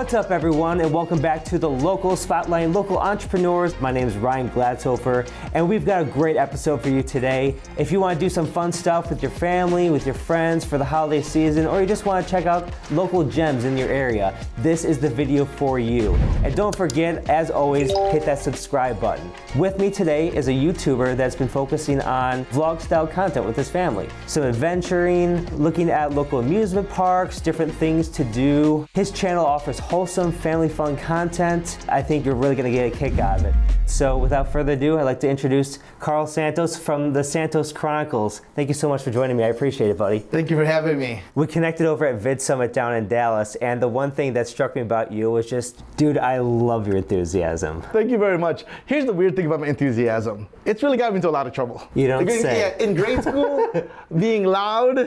What's up, everyone, and welcome back to the Local Spotlight, Local Entrepreneurs. My name is Ryan Gladsofer, and we've got a great episode for you today. If you want to do some fun stuff with your family, with your friends for the holiday season, or you just want to check out local gems in your area, this is the video for you. And don't forget, as always, hit that subscribe button. With me today is a YouTuber that's been focusing on vlog-style content with his family. Some adventuring, looking at local amusement parks, different things to do. His channel offers wholesome family fun content. I think you're really gonna get a kick out of it. So without further ado, I'd like to introduce Carl Santos from the Santos Chronicles. Thank you so much for joining me. I appreciate it, buddy. Thank you for having me. We connected over at Vid Summit down in Dallas, and the one thing that struck me about you was just, dude, I love your enthusiasm. Thank you very much. Here's the weird thing about my enthusiasm. It's really got me into a lot of trouble. You don't say. Yeah, in grade school, being loud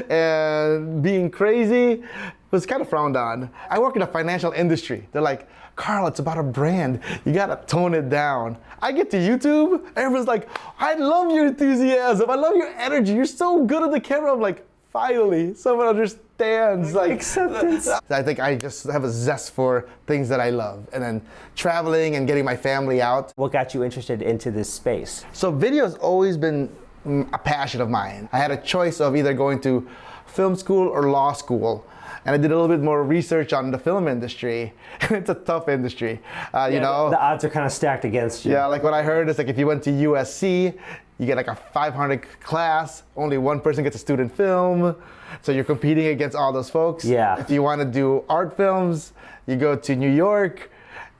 and being crazy was kind of frowned on. I work in the financial industry. They're like, Carl, it's about a brand. You gotta tone it down. I get to YouTube, everyone's like, I love your enthusiasm. I love your energy. You're so good at the camera. I'm like, finally, someone understands. Like acceptance. I think I just have a zest for things that I love. And then traveling and getting my family out. What got you interested into this space? So video's always been a passion of mine. I had a choice of either going to film school or law school. And I did a little bit more research on the film industry. It's a tough industry, you know. The odds are kind of stacked against you. Yeah, like what I heard is like if you went to USC, you get like a 500 class, only one person gets a student film. So you're competing against all those folks. Yeah. If you want to do art films, you go to New York,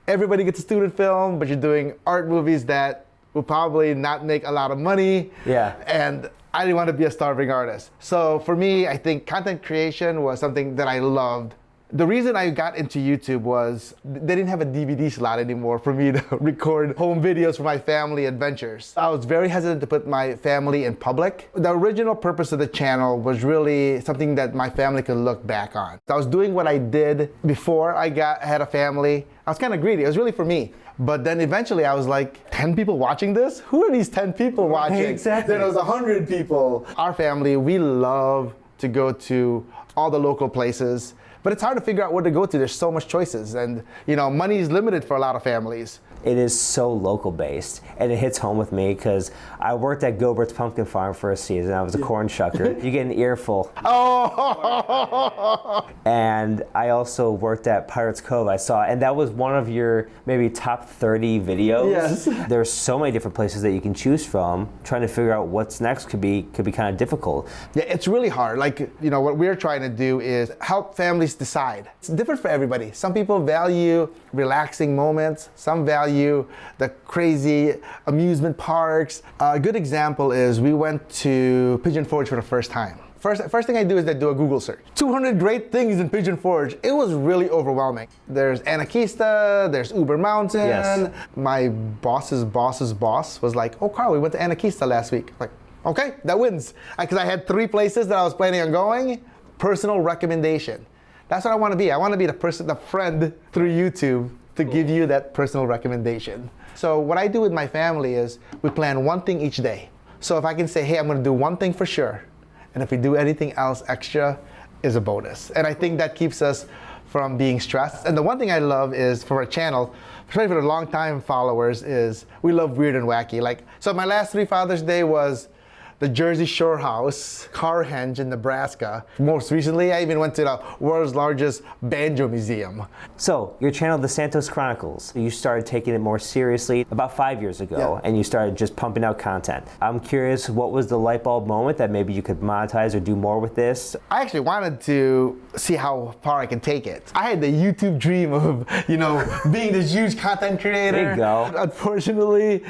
everybody gets a student film, but you're doing art movies that will probably not make a lot of money. Yeah. And I didn't want to be a starving artist. So for me, I think content creation was something that I loved. The reason I got into YouTube was they didn't have a DVD slot anymore for me to record home videos for my family adventures. I was very hesitant to put my family in public. The original purpose of the channel was really something that my family could look back on. I was doing what I did before I had a family. I was kind of greedy. It was really for me. But then eventually I was like, 10 people watching this? Who are these 10 people watching? Exactly. Then it was 100 people. Our family, we love to go to all the local places, but it's hard to figure out where to go to. There's so much choices, and you know, money is limited for a lot of families. It is so local based, and it hits home with me because I worked at Gilbert's Pumpkin Farm for a season. I was a corn shucker. You get an earful. Oh! And I also worked at Pirates Cove, I saw, and that was one of your maybe top 30 videos. Yes. There's so many different places that you can choose from. Trying to figure out what's next could be kind of difficult. Yeah, it's really hard. Like, you know, what we're trying to do is help families decide. It's different for everybody. Some people value relaxing moments. Some value the crazy amusement parks. A good example is we went to Pigeon Forge for the first time. First thing I do is I do a Google search. 200 great things in Pigeon Forge. It was really overwhelming. There's Anaquista, there's Uber Mountain. Yes. My boss's boss's boss was like, oh, Carl, we went to Anaquista last week. I'm like, okay, that wins. Because I had 3 places that I was planning on going. Personal recommendation. That's what I want to be. I want to be the friend through YouTube to give you that personal recommendation. So what I do with my family is we plan one thing each day. So if I can say, hey, I'm going to do one thing for sure, and if we do anything else extra, is a bonus. And I think that keeps us from being stressed. And the one thing I love is for our channel, especially for the long-time followers, is we love weird and wacky. Like, so my last 3 Father's Day was the Jersey Shore House, Carhenge in Nebraska. Most recently, I even went to the world's largest banjo museum. So, your channel, The Santos Chronicles, you started taking it more seriously about 5 years ago, and you started just pumping out content. I'm curious, what was the light bulb moment that maybe you could monetize or do more with this? I actually wanted to see how far I could take it. I had the YouTube dream of, you know, being this huge content creator. There you go. Unfortunately,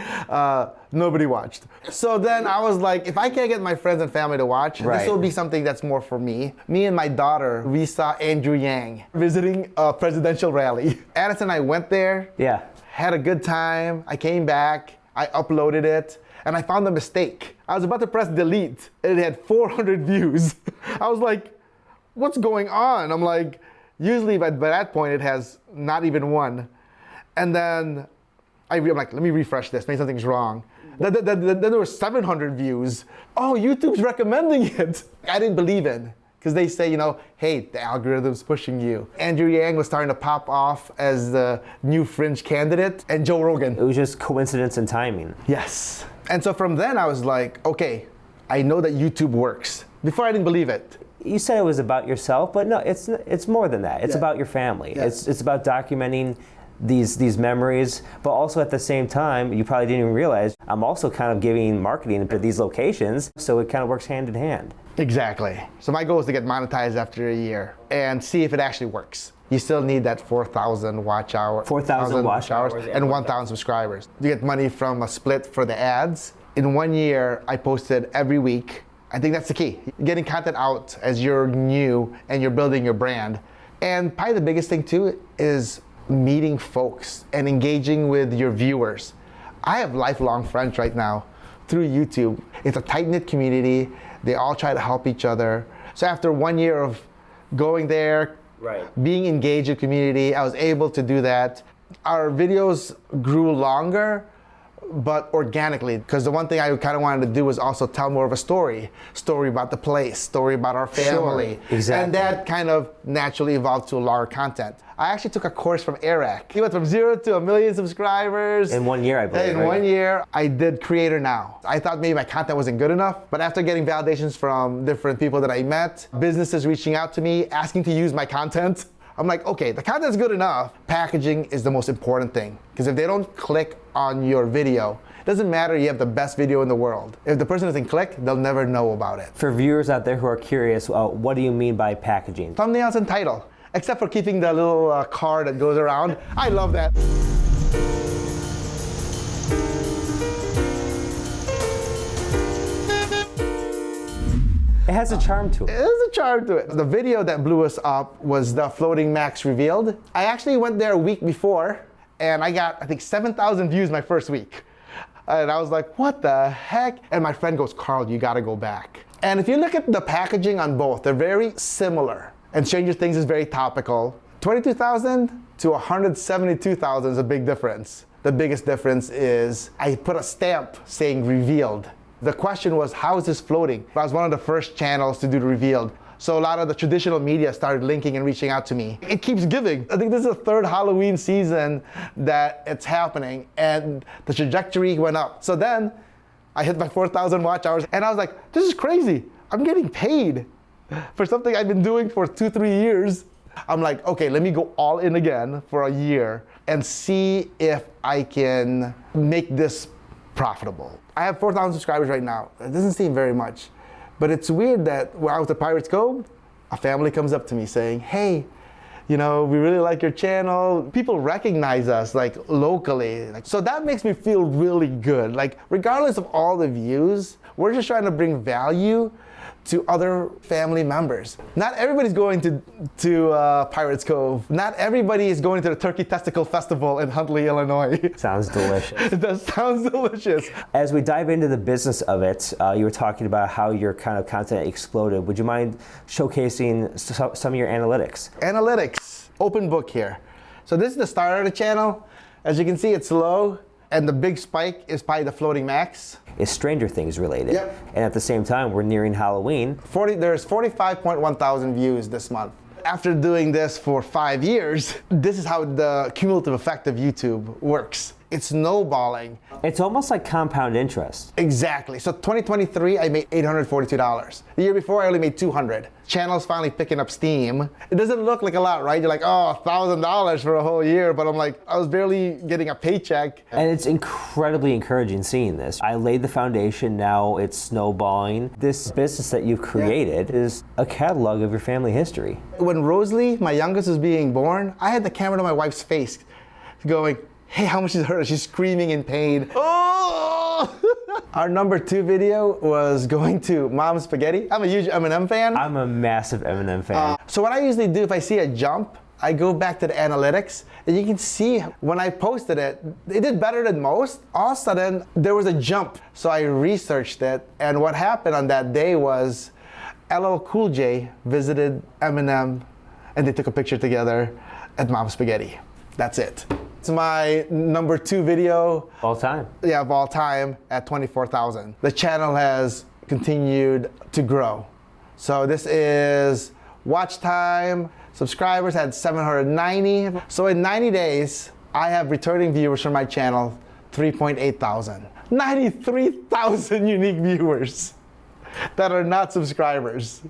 nobody watched. So then I was like, if I can't get my friends and family to watch, right, this will be something that's more for me. Me and my daughter, we saw Andrew Yang visiting a presidential rally. Addison and I went there, had a good time. I came back, I uploaded it, and I found a mistake. I was about to press delete, and it had 400 views. I was like, what's going on? I'm like, usually by that point it has not even 1. And then I'm like, let me refresh this, maybe something's wrong. Then there were 700 views. Oh, YouTube's recommending it. I didn't believe in Because they say, hey, the algorithm's pushing you. Andrew Yang was starting to pop off as the new fringe candidate, and Joe Rogan. It was just coincidence and timing. Yes. And so from then I was like, okay, I know that YouTube works. Before I didn't believe it. You said it was about yourself, but no, it's more than that. It's about your family. Yeah. It's about documenting these memories, but also at the same time, you probably didn't even realize, I'm also kind of giving marketing to these locations, so it kind of works hand in hand. Exactly. So my goal is to get monetized after a year and see if it actually works. You still need that 4,000 watch hour, 4,000 watch hours and 1,000 subscribers. You get money from a split for the ads. In 1 year, I posted every week. I think that's the key. Getting content out as you're new and you're building your brand. And probably the biggest thing too is meeting folks and engaging with your viewers. I have lifelong friends right now through YouTube. It's a tight-knit community. They all try to help each other. So after 1 year of going there, being engaged in community, I was able to do that. Our videos grew longer, but organically, because the one thing I kind of wanted to do was also tell more of a story about the place, story about our family. Sure, exactly. And that kind of naturally evolved to a longer content. I actually took a course from Eric. He went from 0 to 1 million subscribers. In 1 year, I believe. In 1 year, I did Creator Now. I thought maybe my content wasn't good enough, but after getting validations from different people that I met, businesses reaching out to me, asking to use my content, I'm like, okay, the content's good enough. Packaging is the most important thing. Because if they don't click on your video, it doesn't matter you have the best video in the world. If the person doesn't click, they'll never know about it. For viewers out there who are curious, what do you mean by packaging? Thumbnails and title, except for keeping the little card that goes around. I love that. It has a charm to it. It has a charm to it. The video that blew us up was the Floating Max revealed. I actually went there a week before, and I got, I think, 7,000 views my first week. And I was like, what the heck? And my friend goes, Carl, you gotta go back. And if you look at the packaging on both, they're very similar. And Stranger Things is very topical. 22,000 to 172,000 is a big difference. The biggest difference is I put a stamp saying revealed. The question was, how is this floating? I was one of the first channels to do the revealed. So a lot of the traditional media started linking and reaching out to me. It keeps giving. I think this is the third Halloween season that it's happening, and the trajectory went up. So then I hit my 4,000 watch hours, and I was like, this is crazy. I'm getting paid for something I've been doing for 2-3 years. I'm like, okay, let me go all in again for a year and see if I can make this profitable. I have 4,000 subscribers right now. It doesn't seem very much, but it's weird that when I was at Pirates Cove, a family comes up to me saying, hey, we really like your channel. People recognize us locally. So that makes me feel really good. Regardless of all the views, we're just trying to bring value to other family members. Not everybody's going to Pirates Cove. Not everybody is going to the Turkey Testicle Festival in Huntley, Illinois. Sounds delicious. That sounds delicious. As we dive into the business of it, you were talking about how your kind of content exploded. Would you mind showcasing some of your analytics? Analytics, open book here. So this is the start of the channel. As you can see, it's low. And the big spike is probably the Floating Max. Is Stranger Things related. Yep. And at the same time, we're nearing Halloween. There's 45.1 thousand views this month. After doing this for 5 years, this is how the cumulative effect of YouTube works. It's snowballing. It's almost like compound interest. Exactly. So 2023, I made $842. The year before, I only made $200. Channel's finally picking up steam. It doesn't look like a lot, right? You're like, oh, $1,000 for a whole year. But I'm like, I was barely getting a paycheck. And it's incredibly encouraging seeing this. I laid the foundation, now it's snowballing. This business that you've created is a catalog of your family history. When Rosalie, my youngest, was being born, I had the camera to my wife's face going, hey, how much is hurt? She's screaming in pain. Oh! Our number 2 video was going to Mom's Spaghetti. I'm a huge Eminem fan. I'm a massive Eminem fan. So what I usually do if I see a jump, I go back to the analytics, and you can see when I posted it, it did better than most. All of a sudden, there was a jump. So I researched it, and what happened on that day was LL Cool J visited Eminem, and they took a picture together at Mom's Spaghetti. That's it. It's my number 2 video. All time. Yeah, of all time at 24,000. The channel has continued to grow. So this is watch time. Subscribers had 790. So in 90 days, I have returning viewers from my channel, 3.8 thousand. 93,000 unique viewers that are not subscribers.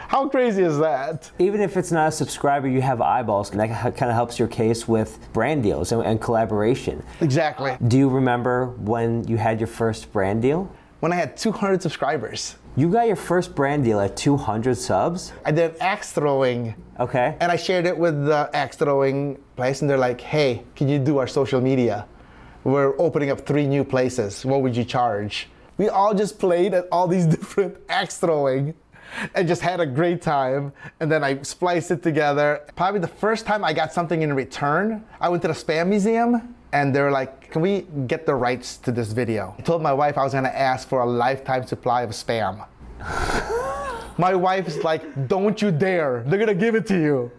How crazy is that? Even if it's not a subscriber, you have eyeballs, and that kind of helps your case with brand deals and collaboration. Exactly. Do you remember when you had your first brand deal? When I had 200 subscribers. You got your first brand deal at 200 subs? I did axe throwing. Okay. And I shared it with the axe throwing place, and they're like, hey, can you do our social media? We're opening up 3 new places. What would you charge? We all just played at all these different axe throwing and just had a great time. And then I spliced it together. Probably the first time I got something in return, I went to the Spam Museum, and they were like, can we get the rights to this video? I told my wife I was gonna ask for a lifetime supply of Spam. My wife's like, don't you dare, they're gonna give it to you.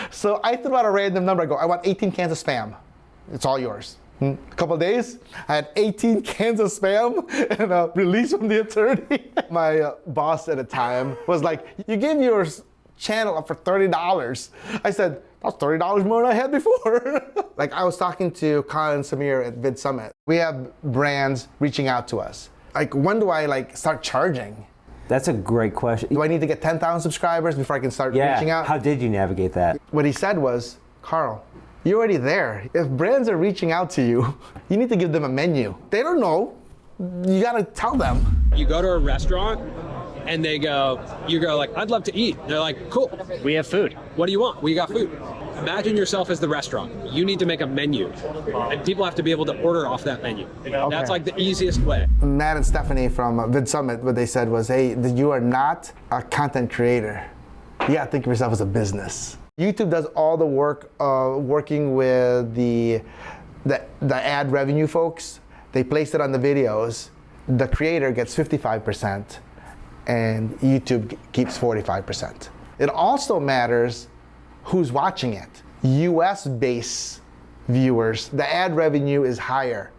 So I threw out a random number. I go, I want 18 cans of Spam. It's all yours. A couple of days, I had 18 cans of Spam and a release from the attorney. My boss at the time was like, you gave your channel up for $30. I said, that's $30 more than I had before. Like, I was talking to Carl and Samir at Vid Summit. We have brands reaching out to us. Like, when do I start charging? That's a great question. Do I need to get 10,000 subscribers before I can start reaching out? How did you navigate that? What he said was, Carl, you're already there. If brands are reaching out to you, you need to give them a menu. They don't know. You gotta tell them. You go to a restaurant and you go like, I'd love to eat. They're like, cool. We have food. What do you want? We got food. Imagine yourself as the restaurant. You need to make a menu, and people have to be able to order off that menu. Okay. That's like the easiest way. Matt and Stephanie from Vid Summit, what they said was, hey, you are not a content creator. You gotta think of yourself as a business. YouTube does all the work working with the ad revenue folks. They place it on the videos. The creator gets 55%, and YouTube keeps 45%. It also matters who's watching it. US-based viewers, the ad revenue is higher.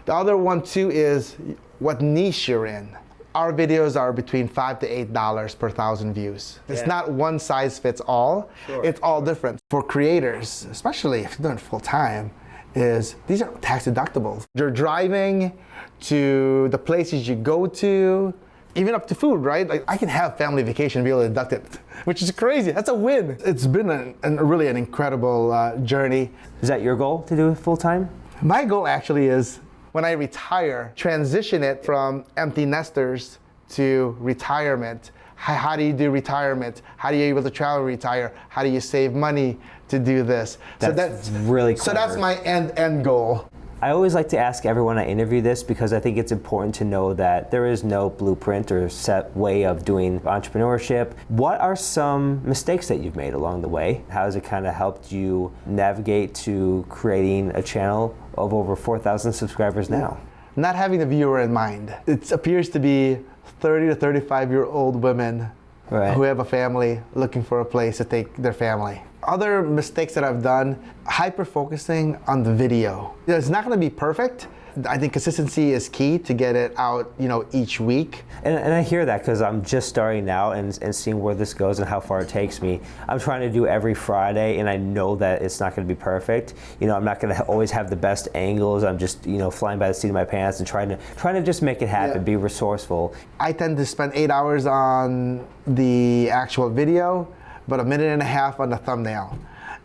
The other one too is what niche you're in. Our videos are between $5 to $8 per 1,000 views. Yeah. It's not one size fits all. Sure. It's all different. For creators, especially if you're doing it full time, these are tax deductibles. You're driving to the places you go to, even up to food, right? Like, I can have family vacation and be able to deduct it, which is crazy. That's a win. It's been really an incredible journey. Is that your goal, to do it full time? My goal actually is, when I retire, transition it from empty nesters to retirement. How do you do retirement? How do you able to travel retire? How do you save money to do this? That's really clever. So that's my end goal. I always like to ask everyone I interview this because I think it's important to know that there is no blueprint or set way of doing entrepreneurship. What are some mistakes that you've made along the way? How has it kind of helped you navigate to creating a channel of over 4,000 subscribers now? Not having the viewer in mind. It appears to be 30 to 35-year-old women who have a family looking for a place to take their family. Other mistakes that I've done, hyper-focusing on the video. It's not gonna be perfect. I think consistency is key to get it out, each week. And I hear that because I'm just starting out and seeing where this goes and how far it takes me. I'm trying to do every Friday, and I know that it's not going to be perfect. I'm not going to always have the best angles. I'm just, flying by the seat of my pants and trying to just make it happen. Yeah. Be resourceful. I tend to spend 8 hours on the actual video, but a minute and a half on the thumbnail.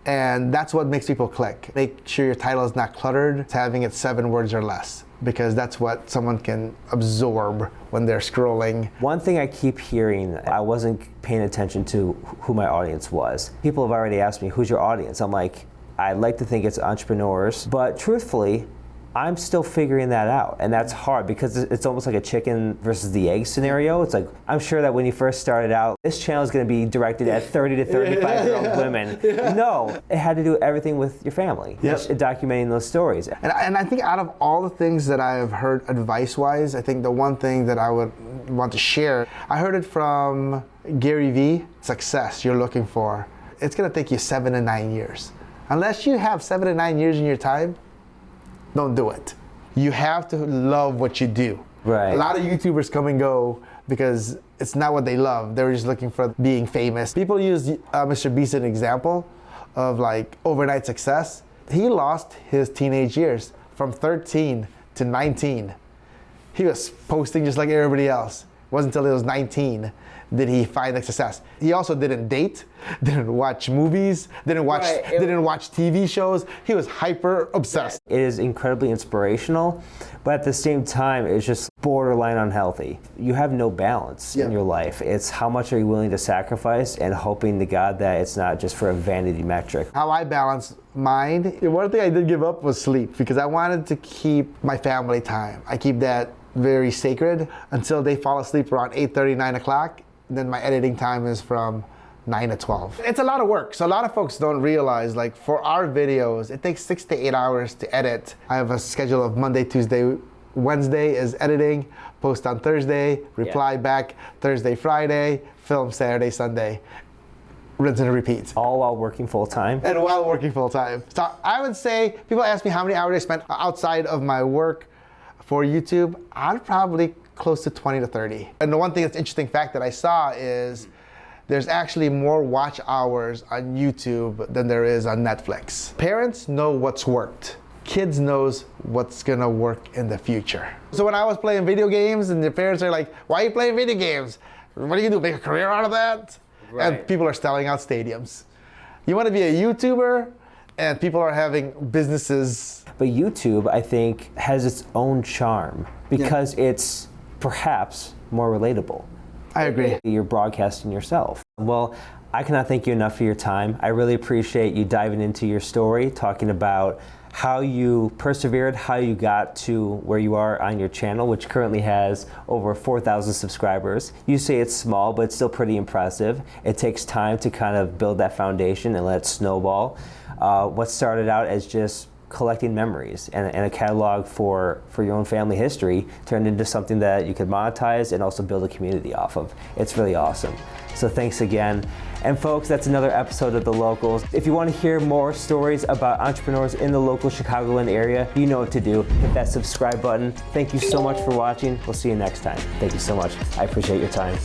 And that's what makes people click. Make sure your title is not cluttered. It's having it 7 words or less, because that's what someone can absorb when they're scrolling. One thing I keep hearing, I wasn't paying attention to who my audience was. People have already asked me, who's your audience? I'm like, I'd like to think it's entrepreneurs, but truthfully, I'm still figuring that out, and that's hard because it's almost like a chicken versus the egg scenario. It's like, I'm sure that when you first started out, this channel is going to be directed at 30 to 35-year-old women. Yeah. No, it had to do everything with your family, documenting those stories. And I think out of all the things that I have heard advice-wise, I think the one thing that I would want to share, I heard it from Gary Vee, success you're looking for. It's going to take you 7 to 9 years. Unless you have 7 to 9 years in your time, don't do it. You have to love what you do. Right. A lot of YouTubers come and go because it's not what they love. They're just looking for being famous. People use Mr. Beast as an example of like overnight success. He lost his teenage years from 13 to 19. He was posting just like everybody else. It wasn't until he was 19 did he find the success. He also didn't date, didn't watch movies, didn't watch TV shows. He was hyper obsessed. It is incredibly inspirational, but at the same time, it's just borderline unhealthy. You have no balance in your life. It's how much are you willing to sacrifice and hoping to God that it's not just for a vanity metric. How I balance mine, one thing I did give up was sleep because I wanted to keep my family time. I keep that very sacred until they fall asleep around 8:30, 9 o'clock. Then my editing time is from 9 to 12. It's a lot of work. So a lot of folks don't realize, like for our videos, it takes 6 to 8 hours to edit. I have a schedule of Monday, Tuesday, Wednesday is editing, post on Thursday, reply back Thursday, Friday, film Saturday, Sunday. Rinse and repeat. All while working full time? And while working full time. So I would say, people ask me how many hours I spent outside of my work for YouTube. I'd probably close to 20 to 30. And the one thing that's interesting fact that I saw is there's actually more watch hours on YouTube than there is on Netflix. Parents know what's worked. Kids knows what's gonna work in the future. So when I was playing video games and the parents are like, why are you playing video games? What do you do, make a career out of that? Right. And people are selling out stadiums. You wanna be a YouTuber and people are having businesses. But YouTube, I think, has its own charm because it's perhaps more relatable. I agree. You're broadcasting yourself. Well, I cannot thank you enough for your time. I really appreciate you diving into your story, talking about how you persevered, how you got to where you are on your channel, which currently has over 4,000 subscribers. You say it's small, but it's still pretty impressive. It takes time to kind of build that foundation and let it snowball. What started out as just collecting memories and a catalog for your own family history turned into something that you could monetize and also build a community off of. It's really awesome. So thanks again. And folks, that's another episode of The Locals. If you want to hear more stories about entrepreneurs in the local Chicagoland area, you know what to do. Hit that subscribe button. Thank you so much for watching. We'll see you next time. Thank you so much. I appreciate your time.